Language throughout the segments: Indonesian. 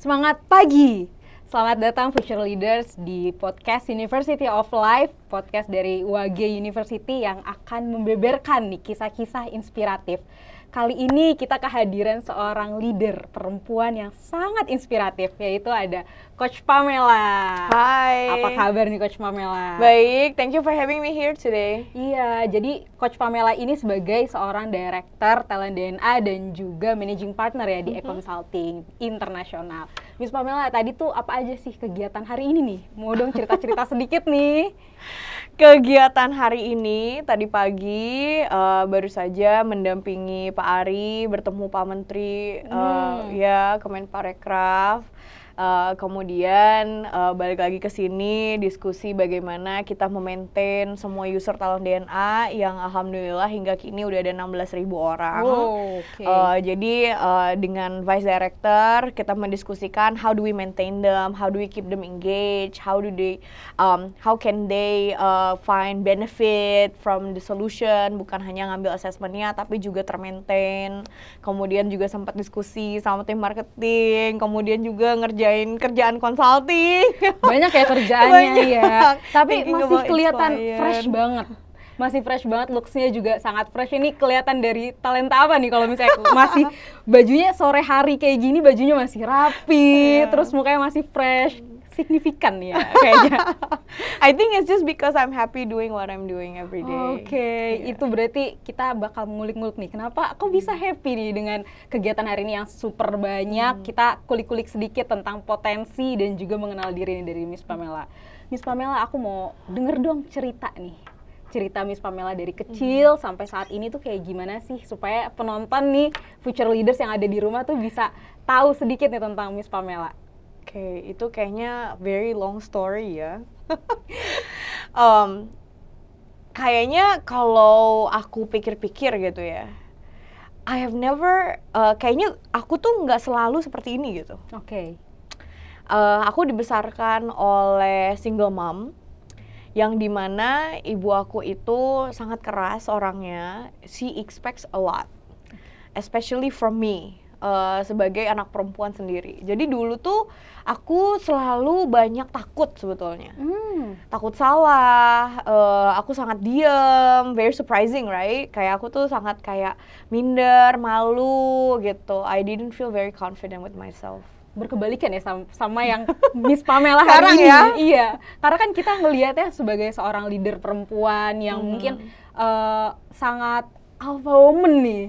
Semangat pagi! Selamat datang Future Leaders di podcast University of Life, podcast dari UAG University yang akan membeberkan nih kisah-kisah inspiratif. Kali ini kita kehadiran seorang leader perempuan yang sangat inspiratif, yaitu ada Coach Pamela. Hai. Apa kabar nih Coach Pamela? Baik, thank you for having me here today. Iya, jadi Coach Pamela ini sebagai seorang director talent DNA dan juga managing partner ya di e-consulting internasional. Miss Pamela, tadi tuh apa aja sih kegiatan hari ini nih? Mau dong cerita-cerita sedikit nih. Kegiatan hari ini tadi pagi baru saja mendampingi Pak Ari, bertemu Pak Menteri ya Kemenparekraf. Kemudian balik lagi ke sini diskusi bagaimana kita memaintain semua user talent DNA yang alhamdulillah hingga kini udah ada 16.000 orang. Oh, okay. Jadi dengan Vice Director kita mendiskusikan how do we maintain them, how do we keep them engaged, how can they find benefit from the solution, bukan hanya ngambil assessmentnya tapi juga termaintain. Kemudian juga sempat diskusi sama tim marketing, kemudian juga ngerjain kerjaan consulting. Banyak ya kerjaannya ya. Tapi Thinking masih about kelihatan inspired. fresh banget. Masih fresh banget, looks-nya juga sangat fresh. Ini kelihatan dari talenta apa nih kalau misalnya masih bajunya sore hari kayak gini, bajunya masih rapi, terus mukanya masih fresh. Signifikan ya kayaknya. I think it's just because I'm happy doing what I'm doing every day. Oke, itu berarti kita bakal ngulik-ngulik nih. Kenapa kok bisa happy nih dengan kegiatan hari ini yang super banyak? Kita kulik-kulik sedikit tentang potensi dan juga mengenal diri nih dari Miss Pamela. Miss Pamela, aku mau denger dong cerita nih. Cerita Miss Pamela dari kecil sampai saat ini tuh kayak gimana sih supaya penonton nih future leaders yang ada di rumah tuh bisa tahu sedikit nih tentang Miss Pamela. Oke, itu kayaknya very long story ya. Kayaknya kalau aku pikir-pikir gitu ya, I have never, kayaknya aku tuh nggak selalu seperti ini gitu. Oke. Aku dibesarkan oleh single mom, yang dimana ibu aku itu sangat keras orangnya. She expects a lot, especially from me. Sebagai anak perempuan sendiri. Jadi dulu tuh aku selalu banyak takut sebetulnya. Takut salah, aku sangat diem, very surprising right? Kayak aku tuh sangat kayak minder, malu gitu. I didn't feel very confident with myself. Berkebalikan ya sama yang Miss Pamela hari Sekarang ini. ya? Iya, karena kan kita ngelihatnya sebagai seorang leader perempuan yang mungkin sangat alpha woman nih.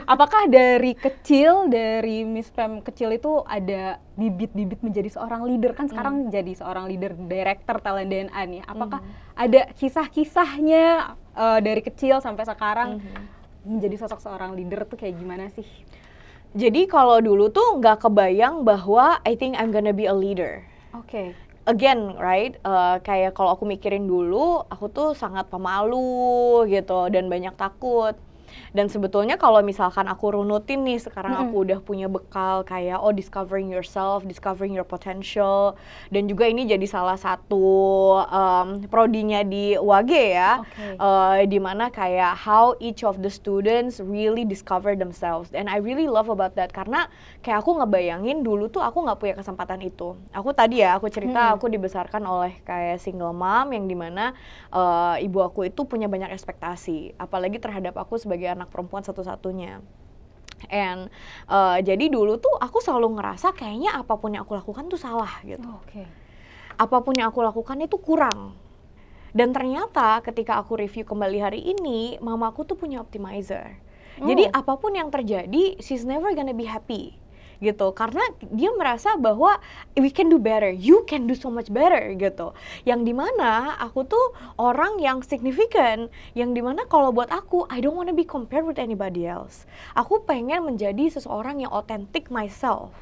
Apakah dari kecil, dari Miss Pam kecil itu ada bibit-bibit menjadi seorang leader? Kan sekarang jadi seorang leader director talent DNA nih. Apakah ada kisah-kisahnya dari kecil sampai sekarang menjadi sosok seorang leader tuh kayak gimana sih? Jadi kalau dulu tuh nggak kebayang bahwa I think I'm gonna be a leader. Oke. Again, right? Kayak kalau aku mikirin dulu, aku tuh sangat pemalu gitu dan banyak takut. Dan sebetulnya kalau misalkan aku runutin nih, sekarang aku udah punya bekal kayak discovering yourself, discovering your potential, dan juga ini jadi salah satu prodinya di UAG ya, di mana kayak how each of the students really discover themselves, and I really love about that karena kayak aku ngebayangin dulu tuh aku nggak punya kesempatan itu. Aku tadi ya aku cerita aku dibesarkan oleh kayak single mom yang dimana ibu aku itu punya banyak ekspektasi, apalagi terhadap aku sebagai anak perempuan satu-satunya. And jadi dulu tuh aku selalu ngerasa kayaknya apapun yang aku lakukan tuh salah gitu. Apapun yang aku lakukan itu kurang. Dan ternyata ketika aku review kembali hari ini, mamaku tuh punya optimizer. Jadi apapun yang terjadi, she's never gonna be happy gitu, karena dia merasa bahwa we can do better, you can do so much better gitu. Yang dimana aku tuh orang yang signifikan, yang dimana kalau buat aku I don't wanna be compared with anybody else. Aku pengen menjadi seseorang yang authentic myself,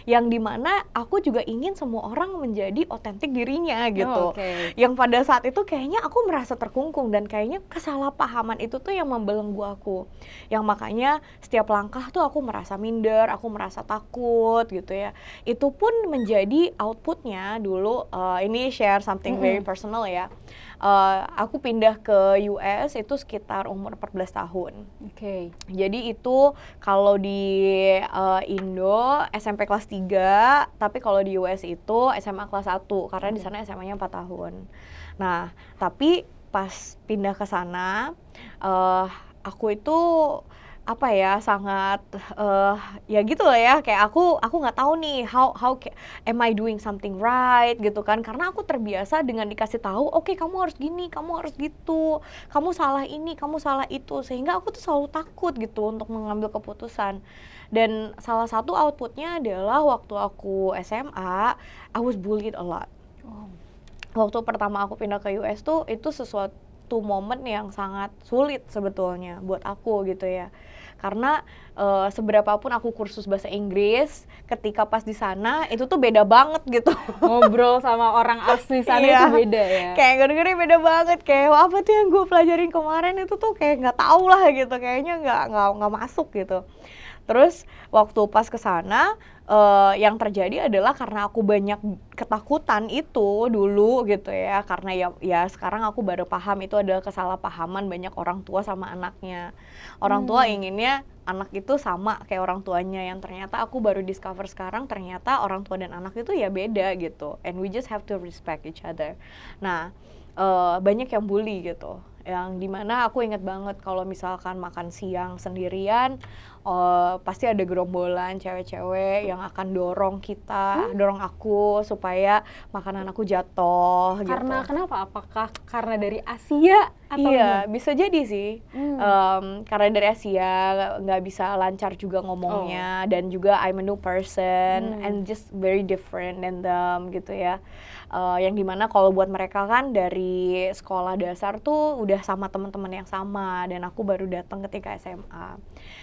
yang dimana aku juga ingin semua orang menjadi otentik dirinya gitu. Yang pada saat itu kayaknya aku merasa terkungkung dan kayaknya kesalahpahaman itu tuh yang membelenggu aku. Yang makanya setiap langkah tuh aku merasa minder, aku merasa takut gitu ya. Itu pun menjadi outputnya dulu, ini share something very personal ya. aku pindah ke US itu sekitar umur 14 tahun. Oke. Jadi itu kalau di Indo SMP kelas 3, tapi kalau di US itu SMA kelas 1 karena di sana SMA-nya 4 tahun. Nah, tapi pas pindah ke sana aku itu apa ya, sangat ya gitu lah ya, kayak aku nggak tahu nih am I doing something right gitu kan, karena aku terbiasa dengan dikasih tahu oke, kamu harus gini, kamu harus gitu, kamu salah ini, kamu salah itu, sehingga aku tuh selalu takut gitu untuk mengambil keputusan. Dan salah satu outputnya adalah waktu aku SMA I was bullied a lot. Waktu pertama aku pindah ke US tuh itu sesuatu momen yang sangat sulit sebetulnya buat aku gitu ya, karena seberapapun aku kursus bahasa Inggris, ketika pas di sana itu tuh beda banget gitu. Ngobrol sama orang asli sana Iya, itu beda ya. kayak gini-gini beda banget, kayak wah, apa tuh yang gue pelajarin kemarin itu tuh kayak nggak tahu lah gitu, kayaknya nggak masuk gitu. Terus waktu pas ke sana yang terjadi adalah karena aku banyak ketakutan itu dulu gitu ya, karena ya sekarang aku baru paham itu adalah kesalahpahaman banyak orang tua sama anaknya. Orang tua inginnya anak itu sama kayak orang tuanya, yang ternyata aku baru discover sekarang ternyata orang tua dan anak itu ya beda gitu, and we just have to respect each other. Nah, banyak yang bully gitu, yang dimana aku inget banget kalau misalkan makan siang sendirian, pasti ada gerombolan cewek-cewek yang akan dorong aku supaya makanan aku jatuh. Karena gitu. kenapa? Apakah karena dari Asia atau Iya, gimana? bisa jadi sih. Karena dari Asia nggak bisa lancar juga ngomongnya, dan juga I'm a new person and just very different than them gitu ya. Yang dimana kalau buat mereka kan dari sekolah dasar tuh udah sama teman-teman yang sama, dan aku baru datang ketika SMA.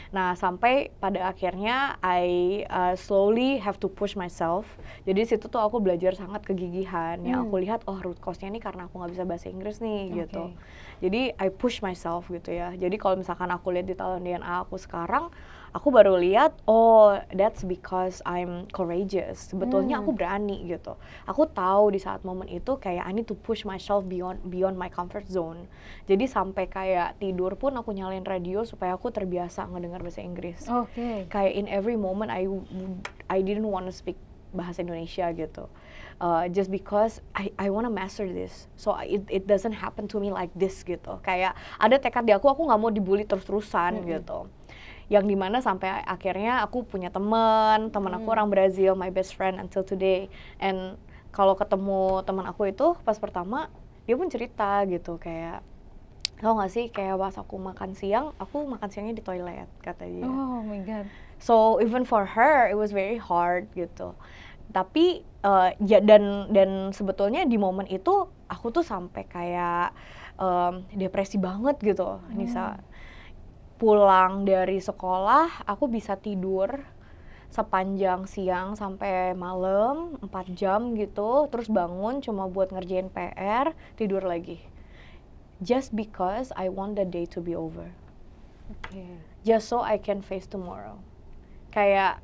Nah, sampai pada akhirnya I slowly have to push myself. Jadi situ tuh aku belajar sangat kegigihan. Yang aku lihat, oh root cause-nya ini karena aku nggak bisa bahasa Inggris nih gitu. Jadi I push myself gitu ya. Jadi kalau misalkan aku lihat di talent DNA aku sekarang, aku baru lihat, oh that's because I'm courageous. Sebetulnya aku berani gitu. Aku tahu di saat momen itu kayak I need to push myself beyond my comfort zone. Jadi sampai kayak tidur pun aku nyalain radio supaya aku terbiasa ngedengar bahasa Inggris. Kayak in every moment I didn't want to speak bahasa Indonesia gitu. Just because I wanna master this, so it doesn't happen to me like this gitu. Kayak ada tekad di aku nggak mau dibully terus-terusan gitu. Yang dimana sampai akhirnya aku punya teman aku orang Brazil, my best friend until today. And kalau ketemu teman aku itu pas pertama, dia pun cerita gitu kayak, tau gak sih kayak pas aku makan siangnya di toilet, kata dia. Oh my god. So even for her it was very hard gitu. Tapi ya dan sebetulnya di momen itu aku tuh sampai kayak depresi banget gitu, Nisa. Pulang dari sekolah, aku bisa tidur sepanjang siang sampai malam 4 jam gitu, terus bangun cuma buat ngerjain PR, tidur lagi. Just because I want the day to be over. Just so I can face tomorrow. Kayak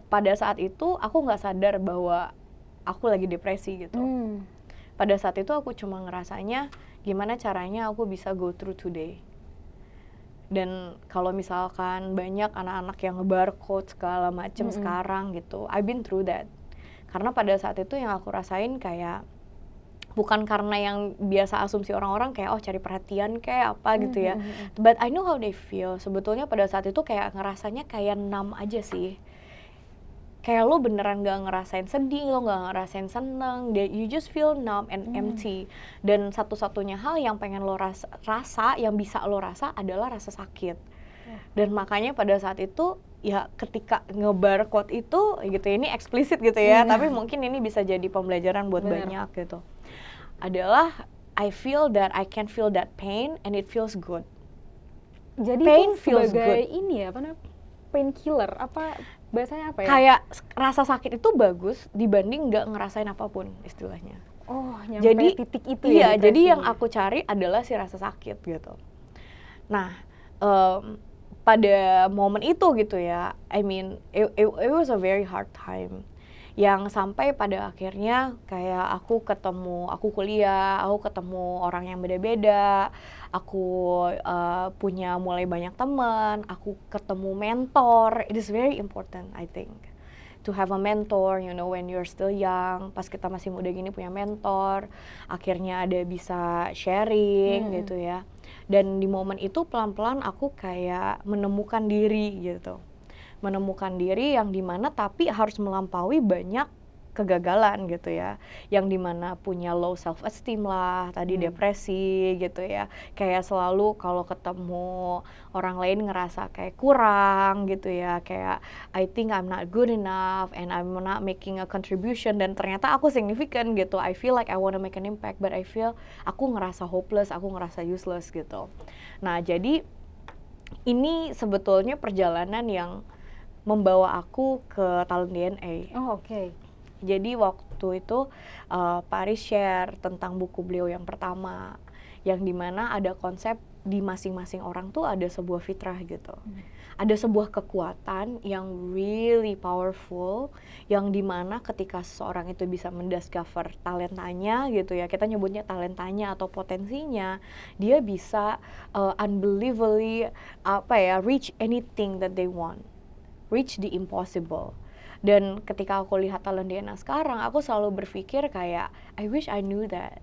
pada saat itu aku nggak sadar bahwa aku lagi depresi gitu. Pada saat itu aku cuma ngerasanya gimana caranya aku bisa go through today. Dan kalau misalkan banyak anak-anak yang nge-barcode segala macem sekarang gitu, I've been through that. Karena pada saat itu yang aku rasain kayak bukan karena yang biasa asumsi orang-orang kayak oh cari perhatian kayak apa gitu ya. But I know how they feel. Sebetulnya pada saat itu kayak ngerasanya kayak numb aja sih. Kayak lo beneran gak ngerasain sedih, lo gak ngerasain seneng, you just feel numb and empty. Dan satu-satunya hal yang pengen lo rasa, yang bisa lo rasa adalah rasa sakit. Dan makanya pada saat itu, ya ketika nge-barcode itu, gitu ini eksplisit gitu ya, tapi mungkin ini bisa jadi pembelajaran buat banyak gitu. Adalah, I feel that I can feel that pain and it feels good. Jadi Pain itu feels sebagai good. ini ya, apa namanya? Painkiller, apa bahasanya apa ya? Kayak rasa sakit itu bagus dibanding nggak ngerasain apapun istilahnya. Oh, nyampe Jadi titik itu iya, ya. jadi yang aku cari adalah si rasa sakit gitu. Nah, pada momen itu gitu ya, I mean, it was a very hard time. yang sampai pada akhirnya kayak aku kuliah, aku ketemu orang yang beda-beda, aku punya mulai banyak teman, aku ketemu mentor. It is very important, I think, to have a mentor, you know, when you're still young. Pas kita masih muda gini punya mentor, akhirnya ada bisa sharing gitu ya. Dan di momen itu pelan-pelan aku kayak menemukan diri gitu. Menemukan diri yang dimana tapi harus melampaui banyak kegagalan gitu ya, yang dimana punya low self esteem lah, tadi depresi gitu ya, kayak selalu kalau ketemu orang lain ngerasa kayak kurang gitu ya, kayak I think I'm not good enough and I'm not making a contribution, dan ternyata aku significant gitu. I feel like I wanna make an impact but I feel aku ngerasa hopeless, aku ngerasa useless gitu. Nah jadi ini sebetulnya perjalanan yang membawa aku ke Talent DNA. Oh, oke. Jadi waktu itu Pak Aris share tentang buku beliau yang pertama, yang dimana ada konsep di masing-masing orang tuh ada sebuah fitrah gitu. Ada sebuah kekuatan yang really powerful, yang dimana ketika seseorang itu bisa mendiscover talentanya gitu ya, kita nyebutnya talentanya atau potensinya, dia bisa unbelievably reach anything that they want, reach the impossible. Dan ketika aku lihat Talent DNA sekarang, aku selalu berpikir kayak, I wish I knew that.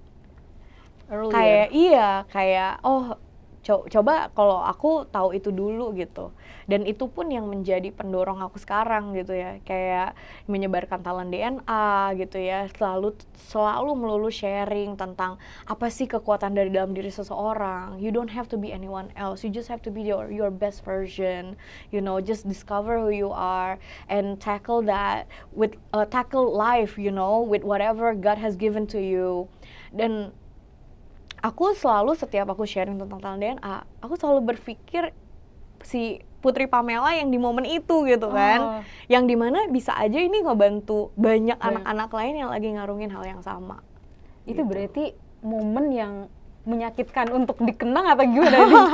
Earlier. Kayak coba kalau aku tahu itu dulu gitu. Dan itu pun yang menjadi pendorong aku sekarang gitu ya, kayak menyebarkan Talent DNA gitu ya, selalu melulu sharing tentang apa sih kekuatan dari dalam diri seseorang. You don't have to be anyone else, you just have to be your best version, you know, just discover who you are and tackle that with tackle life, you know, with whatever God has given to you. Dan aku selalu setiap aku sharing tentang Talent DNA, aku selalu berpikir si Putri Pamela yang di momen itu gitu kan, yang dimana bisa aja ini ngebantu banyak anak-anak lain yang lagi ngarungin hal yang sama. Itu gitu. Berarti momen yang menyakitkan untuk dikenang atau gimana nih?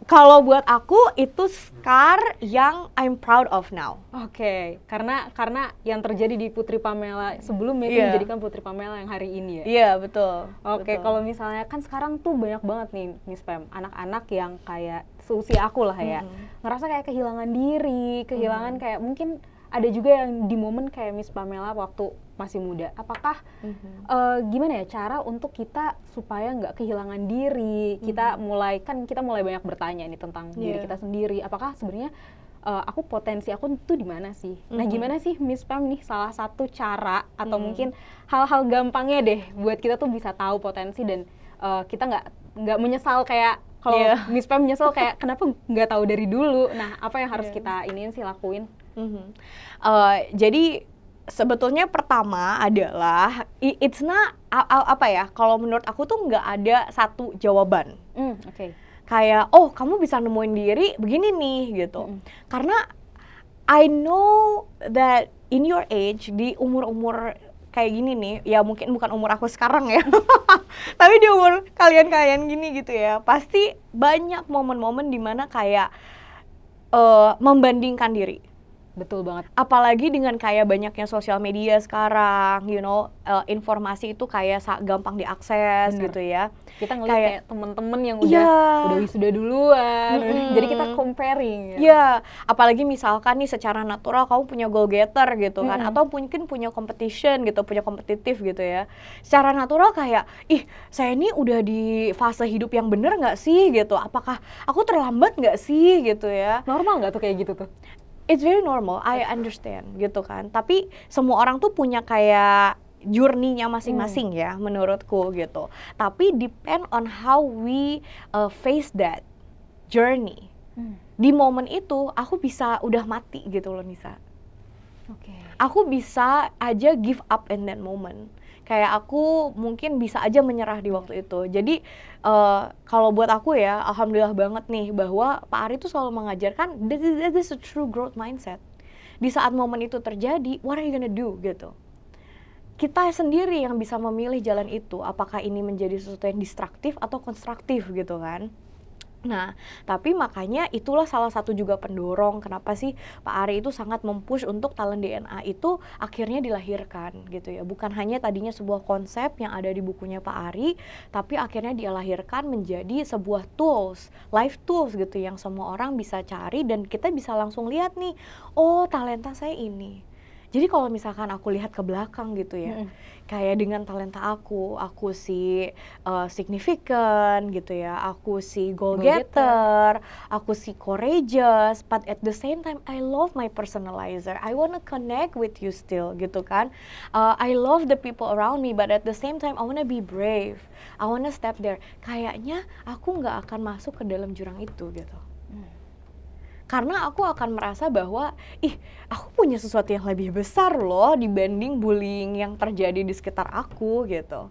Kalau buat aku itu scar yang I'm proud of now. Oke, karena yang terjadi di Putri Pamela sebelumnya itu menjadikan Putri Pamela yang hari ini ya? Iya, betul. Oke, kalau misalnya kan sekarang tuh banyak banget nih Miss Pam, anak-anak yang kayak seusia aku lah ya, ngerasa kayak kehilangan diri, kehilangan kayak mungkin ada juga yang di momen kayak Miss Pamela waktu masih muda. Apakah gimana ya cara untuk kita supaya nggak kehilangan diri? Kita mulai banyak bertanya nih tentang diri kita sendiri. Apakah sebenarnya potensi aku tuh di mana sih? Nah, gimana sih Miss Pam nih salah satu cara atau mungkin hal-hal gampangnya deh buat kita tuh bisa tahu potensi dan kita nggak menyesal kayak kalau Miss Pam menyesal kayak kenapa nggak tahu dari dulu. Nah, apa yang harus kita lakuin? Jadi sebetulnya pertama adalah it's not kalau menurut aku tuh nggak ada satu jawaban. Kayak kamu bisa nemuin diri begini nih gitu. Karena I know that in your age, di umur kayak gini nih, ya mungkin bukan umur aku sekarang ya, tapi di umur kalian gini gitu ya, pasti banyak momen-momen dimana kayak membandingkan diri. Betul banget. Apalagi dengan kayak banyaknya sosial media sekarang, you know, informasi itu kayak gampang diakses. Bener. Gitu ya. Kita ngeliat kayak temen-temen yang udah wisuda duluan, jadi kita comparing. Iya, apalagi misalkan nih secara natural kamu punya goal getter gitu kan, atau mungkin punya competition gitu, punya kompetitif gitu ya. Secara natural kayak, saya ini udah di fase hidup yang bener nggak sih gitu, apakah aku terlambat nggak sih gitu ya. Normal nggak tuh kayak gitu tuh? It's very normal, I understand gitu kan. Tapi semua orang tuh punya kayak journey-nya masing-masing ya menurutku gitu. Tapi depend on how we face that journey. Di momen itu aku bisa udah mati gitu loh Nisa. Aku bisa aja give up in that moment. Kayak aku mungkin bisa aja menyerah di waktu itu. Jadi kalau buat aku ya, alhamdulillah banget nih bahwa Pak Ari tuh selalu mengajarkan that is a true growth mindset. Di saat momen itu terjadi, what are you gonna do gitu. Kita sendiri yang bisa memilih jalan itu, apakah ini menjadi sesuatu yang destruktif atau konstruktif gitu kan. Nah, tapi makanya itulah salah satu juga pendorong kenapa sih Pak Ari itu sangat mempush untuk talent DNA itu akhirnya dilahirkan gitu ya. Bukan hanya tadinya sebuah konsep yang ada di bukunya Pak Ari, tapi akhirnya dia lahirkan menjadi sebuah tools, life tools gitu yang semua orang bisa cari dan kita bisa langsung lihat nih, oh talenta saya ini. Jadi kalau misalkan aku lihat ke belakang gitu ya, kayak dengan talenta aku si significant gitu ya, aku si goal getter, aku si courageous, but at the same time I love my personalizer. I wanna connect with you still gitu kan. I love the people around me, but at the same time I wanna be brave. I wanna step there. Kayaknya aku nggak akan masuk ke dalam jurang itu gitu. Karena aku akan merasa bahwa, aku punya sesuatu yang lebih besar loh dibanding bullying yang terjadi di sekitar aku gitu.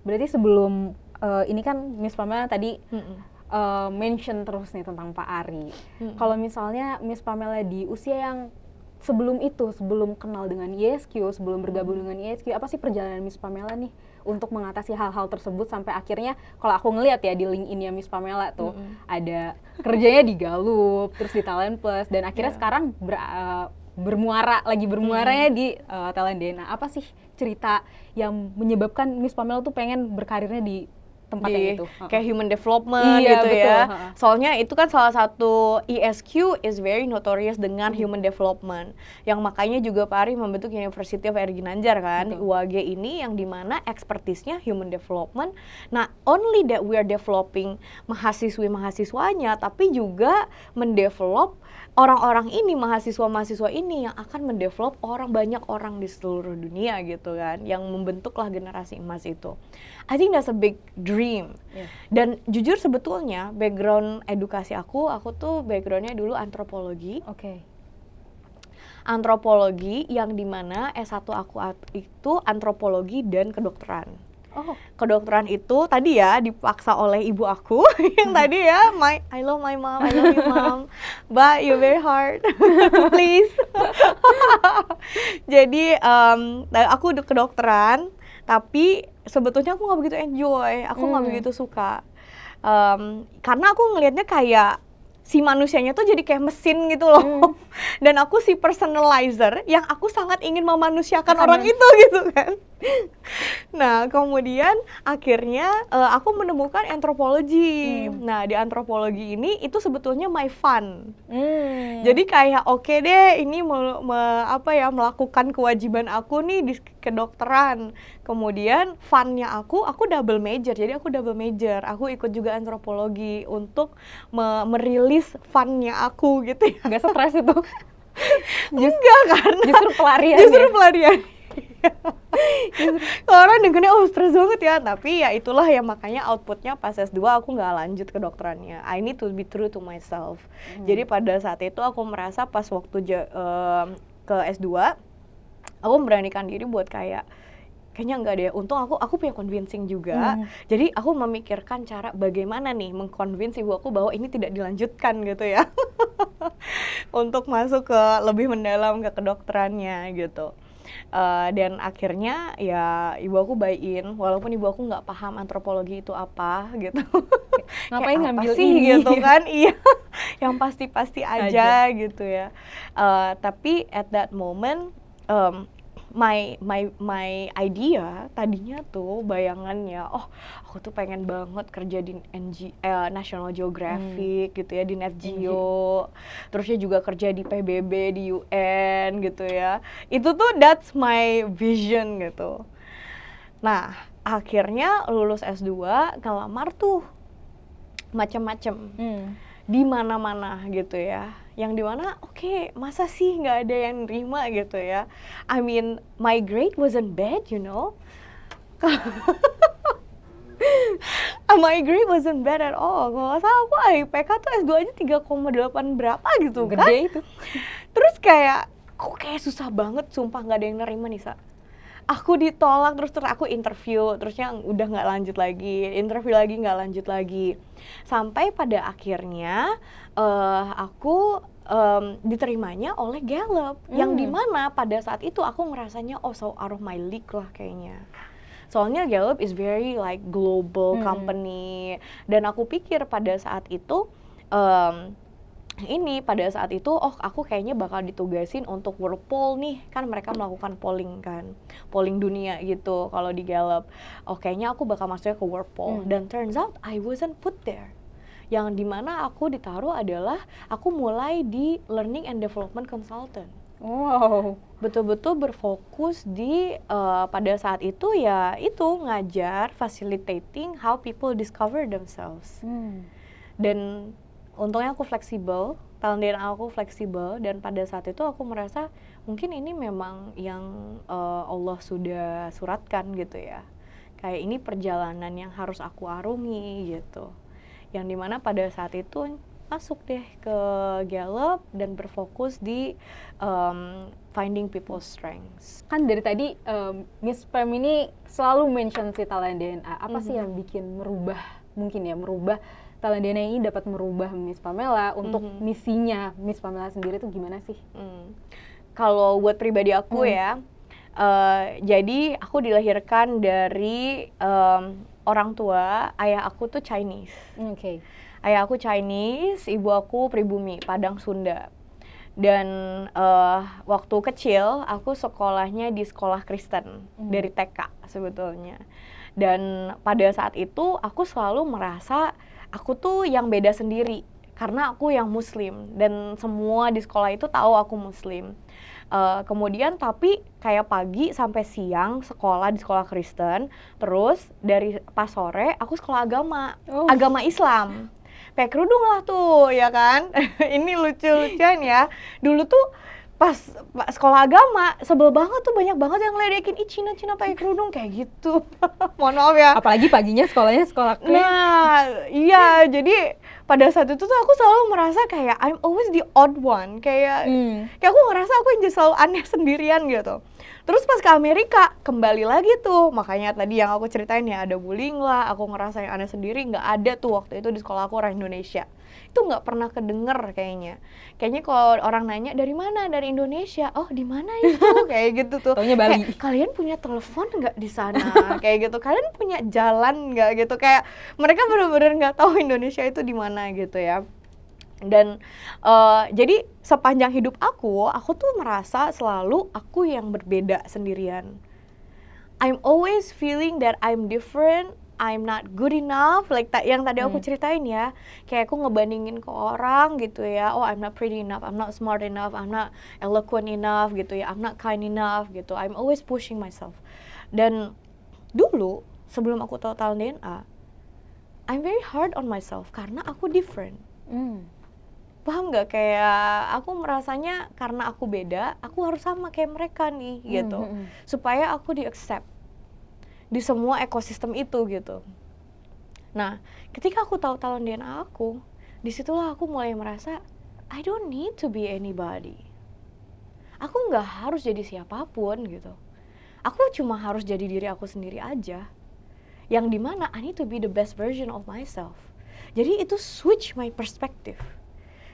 Berarti sebelum ini kan Miss Pamela tadi mention terus nih tentang Pak Ari. Kalau misalnya Miss Pamela di usia yang sebelum itu, sebelum kenal dengan ISQ, sebelum bergabung dengan ISQ, apa sih perjalanan Miss Pamela nih untuk mengatasi hal-hal tersebut sampai akhirnya, kalau aku ngelihat ya di LinkedIn-nya Miss Pamela tuh, ada kerjanya di Gallup, terus di Talent Plus, dan akhirnya sekarang bermuaranya di Talent DNA. Apa sih cerita yang menyebabkan Miss Pamela tuh pengen berkarirnya di tempat yang itu? Kayak human development gitu betul. Ya. Soalnya itu kan salah satu ISQ is very notorious dengan human development. Yang makanya juga Pak Ari membentuk University of R. Ginanjar kan, UAG ini yang dimana expertise-nya human development. Nah, only that we are developing mahasiswi-mahasiswanya, tapi juga mendevelop orang-orang ini, mahasiswa-mahasiswa ini yang akan mendevelop banyak orang di seluruh dunia gitu kan, yang membentuklah generasi emas itu. I think that's a big dream. Dan jujur sebetulnya background edukasi aku tuh backgroundnya dulu antropologi. Antropologi yang dimana S1 aku itu antropologi dan kedokteran. Kedokteran itu tadi ya dipaksa oleh ibu aku yang tadi ya, I love my mom, I love you mom, but you're very hard, please. Jadi aku kedokteran, tapi sebetulnya aku nggak begitu enjoy, aku nggak begitu suka, karena aku ngelihatnya kayak si manusianya tuh jadi kayak mesin gitu loh. Dan aku si personalizer yang aku sangat ingin memanusiakan orang itu gitu kan. Nah, kemudian akhirnya aku menemukan antropologi. Nah, di antropologi ini itu sebetulnya my fun. Jadi kayak oke deh, ini melakukan kewajiban aku nih di kedokteran. Kemudian funnya aku double major. Jadi aku double major. Aku ikut juga antropologi untuk merilis funnya aku gitu ya. Gak stres itu? Enggak kan? Justru pelarian. Justru pelarian. Kalau orang dengernya stres banget ya, tapi ya itulah ya makanya outputnya pas S2 aku nggak lanjut ke dokterannya. I need to be true to myself. Jadi pada saat itu aku merasa pas waktu ke S2 aku memberanikan diri buat kayaknya enggak deh. Untung aku punya convincing juga. Jadi aku memikirkan cara bagaimana nih mengconvince ibu aku bahwa ini tidak dilanjutkan gitu ya. Untuk masuk ke lebih mendalam ke kedokterannya gitu. Dan akhirnya ya ibu aku buy-in, walaupun ibu aku nggak paham antropologi itu apa gitu. Ngapain ngambil sih ini gitu kan? Iya, yang pasti-pasti aja gitu ya. Tapi at that moment my idea tadinya tuh bayangannya, aku tuh pengen banget kerja di National Geographic gitu ya, di Nat Geo, terusnya juga kerja di PBB, di UN gitu ya. Itu tuh that's my vision gitu. Nah, akhirnya lulus S2, ngelamar tuh macem-macem. Di mana-mana gitu ya. Yang dimana masa sih nggak ada yang nerima gitu ya. I mean, my grade wasn't bad, you know. My grade wasn't bad at all. Kalau nggak salah aku IPK tuh S2 aja 3,8 berapa gitu kan. Gede itu. Terus kayak susah banget, sumpah nggak ada yang nerima nih, Sa. Aku ditolak, terus aku interview, terusnya udah nggak lanjut lagi, interview lagi nggak lanjut lagi, sampai pada akhirnya aku diterimanya oleh Gallup, yang dimana pada saat itu aku ngerasanya so out of my league lah kayaknya. Soalnya Gallup is very like global company, dan aku pikir pada saat itu aku kayaknya bakal ditugasin untuk World Poll nih, kan mereka melakukan polling kan, polling dunia gitu kalau di Gallup. Kayaknya aku bakal masuknya ke World Poll, dan turns out I wasn't put there. Yang dimana aku ditaruh adalah aku mulai di Learning and Development Consultant. Wow. Betul-betul berfokus di pada saat itu ya itu ngajar, facilitating how people discover themselves. Dan untungnya aku fleksibel, talent DNA aku fleksibel, dan pada saat itu aku merasa mungkin ini memang yang Allah sudah suratkan gitu ya. Kayak ini perjalanan yang harus aku arungi gitu. Yang dimana pada saat itu masuk deh ke Gallup dan berfokus di finding people's strengths. Kan dari tadi Miss Pam ini selalu mention si talent DNA. Apa sih yang bikin merubah talent DNA ini dapat merubah Miss Pamela untuk misinya Miss Pamela sendiri itu gimana sih? Kalau buat pribadi aku ya, jadi aku dilahirkan dari orang tua, ayah aku tuh Chinese. Ayah aku Chinese, ibu aku pribumi, Padang Sunda. Dan waktu kecil aku sekolahnya di sekolah Kristen dari TK sebetulnya. Dan pada saat itu aku selalu merasa aku tuh yang beda sendiri karena aku yang Muslim dan semua di sekolah itu tahu aku Muslim. Kemudian tapi kayak pagi sampai siang sekolah di sekolah Kristen, terus dari pas sore aku sekolah agama Islam. Pakai kerudung lah tuh, ya kan? Ini lucu-lucuan ya. Dulu tuh pas sekolah agama, sebel banget tuh, banyak banget yang ngeledekin, ih Cina pakai kerudung kayak gitu. Mohon maaf ya. Apalagi paginya sekolahnya sekolah Kristen. Nah, iya, jadi pada saat itu tuh aku selalu merasa kayak I'm always the odd one, kayak aku ngerasa aku yang selalu aneh sendirian gitu. Terus pas ke Amerika, kembali lagi tuh, makanya tadi yang aku ceritain ya ada bullying lah, aku ngerasa yang aneh sendiri, nggak ada tuh waktu itu di sekolah aku orang Indonesia. Itu nggak pernah kedenger kayaknya. Kayaknya kalau orang nanya dari mana, dari Indonesia, oh di mana itu, kayak gitu tuh. Taunya Bali. Kayak, kalian punya telepon nggak di sana, kayak gitu. Kalian punya jalan nggak gitu, kayak mereka benar-benar nggak tahu Indonesia itu di mana gitu ya. Dan jadi sepanjang hidup aku tuh merasa selalu aku yang berbeda sendirian. I'm always feeling that I'm different, I'm not good enough, like yang tadi aku ceritain ya. Kayak aku ngebandingin ke orang gitu ya, oh I'm not pretty enough, I'm not smart enough, I'm not eloquent enough gitu ya, I'm not kind enough gitu. I'm always pushing myself. Dan dulu sebelum aku tahu talent DNA, I'm very hard on myself karena aku different. Paham nggak, kayak aku merasanya karena aku beda, aku harus sama kayak mereka nih gitu, supaya aku di-accept di semua ekosistem itu gitu. Nah, ketika aku tahu talent DNA aku, disitulah aku mulai merasa I don't need to be anybody. Aku nggak harus jadi siapapun gitu. Aku cuma harus jadi diri aku sendiri aja. Yang dimana I need to be the best version of myself. Jadi itu switch my perspective.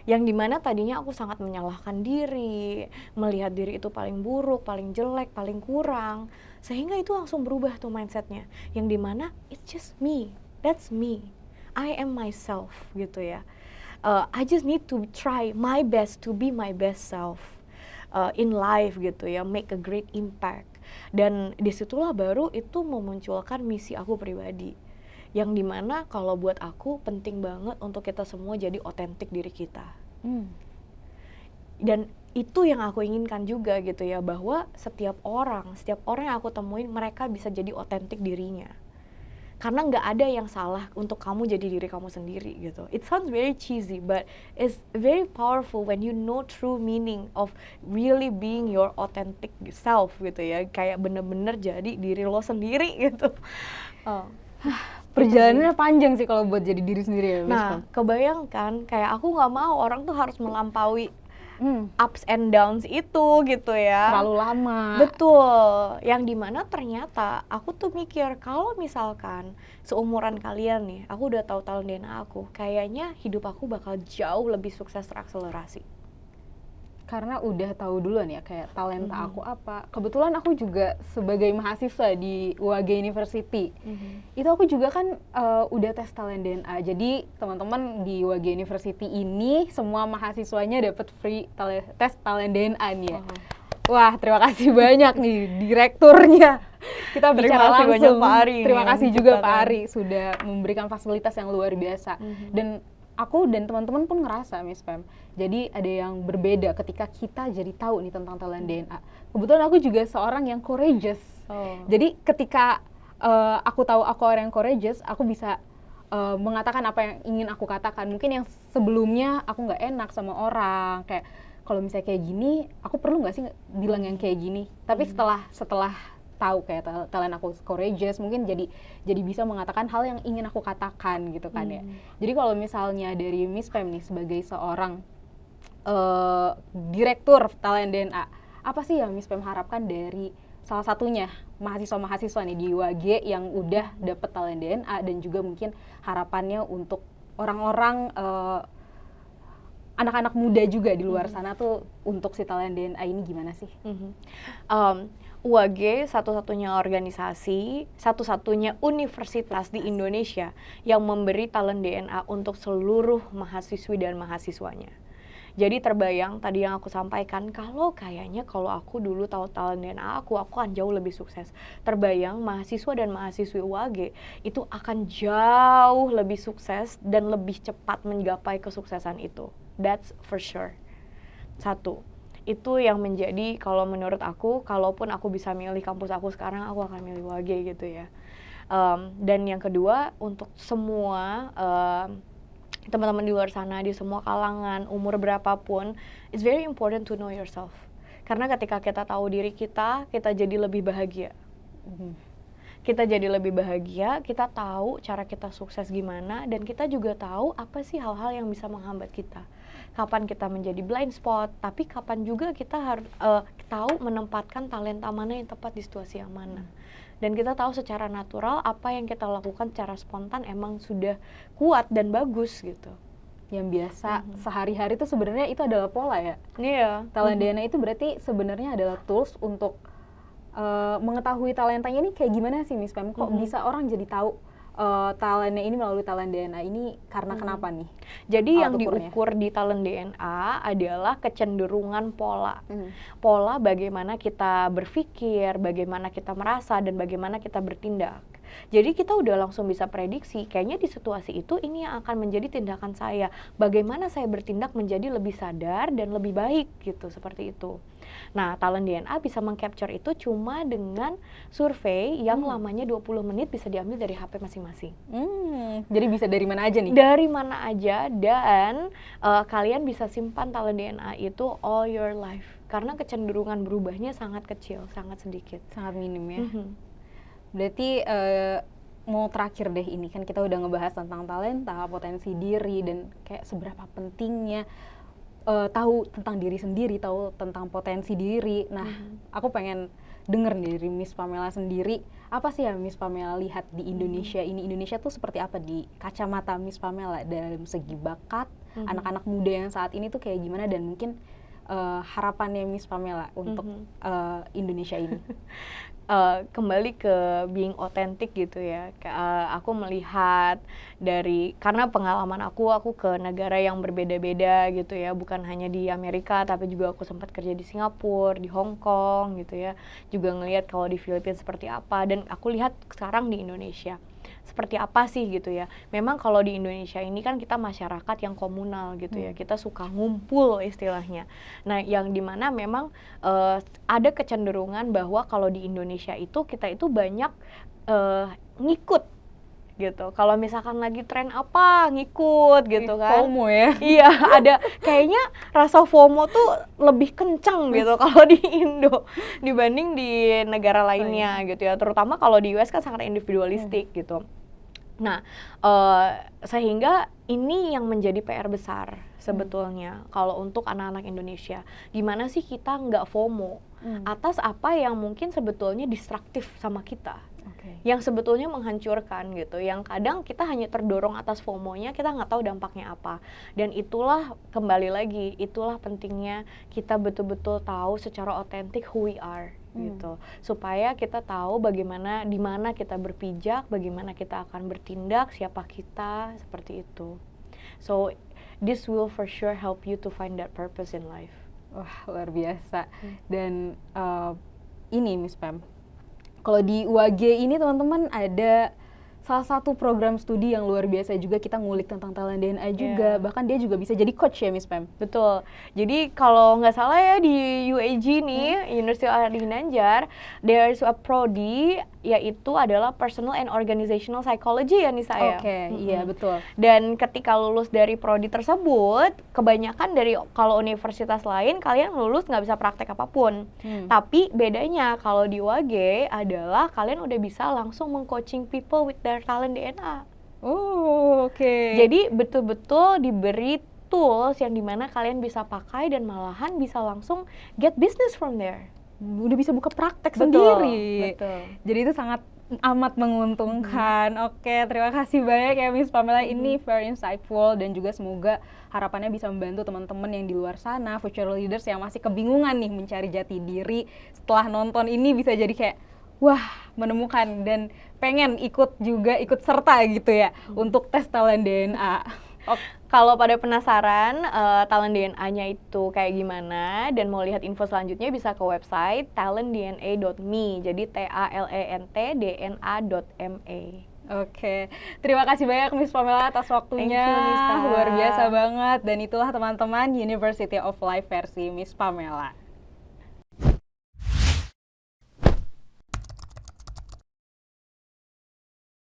Yang dimana tadinya aku sangat menyalahkan diri, melihat diri itu paling buruk, paling jelek, paling kurang, sehingga itu langsung berubah tuh mindsetnya, yang dimana it's just me, that's me, I am myself gitu ya. I just need to try my best to be my best self in life gitu ya, make a great impact. Dan disitulah baru itu memunculkan misi aku pribadi, yang dimana kalau buat aku penting banget untuk kita semua jadi otentik diri kita. Dan itu yang aku inginkan juga gitu ya, bahwa setiap orang yang aku temuin, mereka bisa jadi otentik dirinya. Karena nggak ada yang salah untuk kamu jadi diri kamu sendiri gitu. It sounds very cheesy, but it's very powerful when you know true meaning of really being your authentic self gitu ya. Kayak bener-bener jadi diri lo sendiri gitu. Perjalanannya panjang sih kalau buat jadi diri sendiri ya. Nah, kebayangkan kayak aku nggak mau orang tuh harus melampaui ups and downs itu gitu ya. Terlalu lama. Betul. Yang dimana ternyata aku tuh mikir kalau misalkan seumuran kalian nih, aku udah tahu talent DNA aku, kayaknya hidup aku bakal jauh lebih sukses terakselerasi. Karena udah tahu duluan ya kayak talenta aku apa. Kebetulan aku juga sebagai mahasiswa di UAG University. Itu aku juga kan udah tes talent DNA. Jadi teman-teman di UAG University ini semua mahasiswanya dapat free tes talent DNA nih ya. Wah, terima kasih banyak nih direkturnya. Kita bicara langsung. Banyak Pak Ari. Terima kasih juga Pak Ari sudah memberikan fasilitas yang luar biasa. Dan aku dan teman-teman pun ngerasa Miss Pam. Jadi ada yang berbeda ketika kita jadi tahu nih tentang talent DNA. Kebetulan aku juga seorang yang courageous. Jadi ketika aku tahu aku orang yang courageous, aku bisa mengatakan apa yang ingin aku katakan. Mungkin yang sebelumnya aku nggak enak sama orang, kayak kalau misalnya kayak gini, aku perlu nggak sih bilang yang kayak gini? Tapi setelah tahu kayak talent aku courageous, mungkin jadi bisa mengatakan hal yang ingin aku katakan gitu kan ya. Jadi kalau misalnya dari Miss Pam nih sebagai seorang direktur talent DNA, apa sih yang Miss Pam harapkan dari salah satunya mahasiswa-mahasiswa nih di UAG yang udah dapet talent DNA, dan juga mungkin harapannya untuk orang-orang anak-anak muda juga di luar sana tuh untuk si talent DNA ini gimana sih? UAG satu-satunya organisasi, satu-satunya universitas di Indonesia yang memberi talent DNA untuk seluruh mahasiswi dan mahasiswanya. Jadi terbayang tadi yang aku sampaikan, kalau aku dulu tahu talent DNA aku akan jauh lebih sukses. Terbayang mahasiswa dan mahasiswi UAG itu akan jauh lebih sukses dan lebih cepat menggapai kesuksesan itu. That's for sure. Satu, itu yang menjadi kalau menurut aku, kalaupun aku bisa milih kampus aku sekarang, aku akan milih UAG gitu ya. Dan yang kedua, untuk semua teman-teman di luar sana, di semua kalangan, umur berapapun, it's very important to know yourself. Karena ketika kita tahu diri kita jadi lebih bahagia. Kita jadi lebih bahagia, kita tahu cara kita sukses gimana, dan kita juga tahu apa sih hal-hal yang bisa menghambat kita. Kapan kita menjadi blind spot, tapi kapan juga kita harus tahu menempatkan talenta mana yang tepat di situasi yang mana. Dan kita tahu secara natural apa yang kita lakukan secara spontan emang sudah kuat dan bagus gitu. Yang biasa sehari-hari itu sebenarnya itu adalah pola ya. Iya. Talent DNA itu berarti sebenarnya adalah tools untuk mengetahui talentanya ini kayak gimana sih Miss Pam? Kok bisa orang jadi tahu talentnya ini melalui talent DNA ini karena kenapa nih? Jadi yang diukur di talent DNA adalah kecenderungan pola. Pola bagaimana kita berpikir, bagaimana kita merasa, dan bagaimana kita bertindak. Jadi kita udah langsung bisa prediksi, kayaknya di situasi itu ini yang akan menjadi tindakan saya. Bagaimana saya bertindak menjadi lebih sadar dan lebih baik gitu, seperti itu. Nah, talent DNA bisa meng-capture itu cuma dengan survei yang lamanya 20 menit, bisa diambil dari HP masing-masing. Jadi bisa dari mana aja nih? Dari mana aja, dan kalian bisa simpan talent DNA itu all your life. Karena kecenderungan berubahnya sangat kecil, sangat sedikit. Sangat minim ya. Berarti mau terakhir deh, ini kan kita udah ngebahas tentang talenta, potensi diri, dan kayak seberapa pentingnya tahu tentang diri sendiri, tahu tentang potensi diri. Nah, aku pengen denger nih dari Miss Pamela sendiri, apa sih yang Miss Pamela lihat di Indonesia ini? Indonesia tuh seperti apa di kacamata Miss Pamela dalam segi bakat, anak-anak muda yang saat ini tuh kayak gimana, dan mungkin harapannya Miss Pamela untuk Indonesia ini? Kembali ke being authentic gitu ya. Aku melihat dari, karena pengalaman aku ke negara yang berbeda-beda gitu ya, bukan hanya di Amerika, tapi juga aku sempat kerja di Singapura, di Hong Kong gitu ya, juga ngelihat kalau di Filipina seperti apa, dan aku lihat sekarang di Indonesia seperti apa sih gitu ya. Memang kalau di Indonesia ini kan kita masyarakat yang komunal gitu ya, kita suka ngumpul istilahnya. Nah, yang dimana memang ada kecenderungan bahwa kalau di Indonesia itu kita itu banyak ngikut gitu. Kalau misalkan lagi tren apa, ngikut gitu kan. FOMO ya? Iya, ada kayaknya rasa FOMO tuh lebih kenceng gitu kalau di Indo dibanding di negara lainnya gitu ya. Terutama kalau di US kan sangat individualistik gitu. Nah, sehingga ini yang menjadi PR besar sebetulnya kalau untuk anak-anak Indonesia. Gimana sih kita nggak FOMO atas apa yang mungkin sebetulnya distraktif sama kita. yang sebetulnya menghancurkan gitu, yang kadang kita hanya terdorong atas FOMO-nya, kita nggak tahu dampaknya apa. Dan itulah, kembali lagi, itulah pentingnya kita betul-betul tahu secara otentik who we are gitu, supaya kita tahu bagaimana, di mana kita berpijak, bagaimana kita akan bertindak, siapa kita, seperti itu. So this will for sure help you to find that purpose in life. Wah, luar biasa. Dan ini Miss Pam, kalau di UAG ini teman-teman ada salah satu program studi yang luar biasa juga, kita ngulik tentang talent DNA juga, bahkan dia juga bisa jadi coach ya Miss Pam? Betul, jadi kalau nggak salah ya di UAG nih, University of Adi Ginanjar, there is a prodi, yaitu adalah Personal and Organizational Psychology ya Nisa ya? Oke, iya betul. Dan ketika lulus dari prodi tersebut, kebanyakan dari kalau universitas lain, kalian lulus nggak bisa praktek apapun. Tapi bedanya kalau di UAG adalah kalian udah bisa langsung meng-coaching people with their talent DNA. Oh, oke. Jadi betul-betul diberi tools yang dimana kalian bisa pakai dan malahan bisa langsung get business from there. Udah bisa buka praktek sendiri. Betul. Jadi itu sangat amat menguntungkan. Oke, terima kasih banyak ya Miss Pamela, ini very insightful, dan juga semoga harapannya bisa membantu teman-teman yang di luar sana, future leaders yang masih kebingungan nih mencari jati diri. Setelah nonton ini bisa jadi kayak wah, menemukan dan pengen ikut serta gitu ya untuk tes talent DNA. Kalau pada penasaran talent DNA-nya itu kayak gimana dan mau lihat info selanjutnya, bisa ke website talentdna.me. Jadi talentdna.me. Oke, terima kasih banyak Miss Pamela atas waktunya. Thank you, Nisa. Luar biasa banget. Dan itulah teman-teman University of Life versi Miss Pamela.